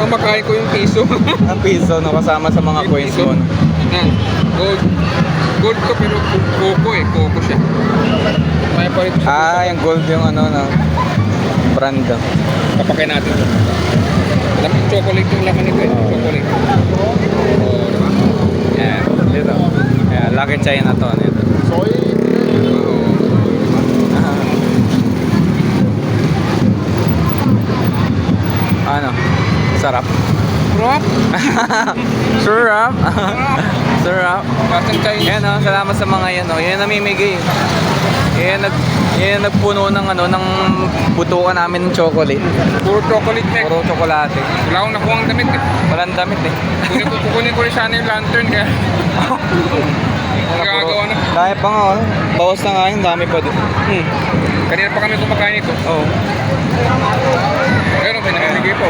Mamakain ko yung piso. Ang piso, no? Kasama sa mga coins mo. No? Yan. Gold. Gold to pero coco eh. Coco siya. May pa rin siya. Ah, yung gold yung ano, no? Brand. No? Papakain natin ito. Chocolate yung laman nito eh. Chocolate. Oo, diba? Yan. Dito. Yan. Lucky China to. Dito. Oo. Ano? Sarap. Prop. Sarap. Sarap. Batang Chinese. Yan, oh, salamat sa mga yan, oh. Yan namimigay. Yan nagpuno ng ano ng butuan namin ng chocolate. Puro chocolate neck. Puro tsokolate. Wala akong nakuha ang damit eh. Walang damit eh. Kukunin ko rin sana yung lantern kaya. Nagagawa na. Dami pa nga, oh. Bawas na nga yun, dami pa din. Kanina pa kami kumakain ito. Oo. Pero may namimigay po.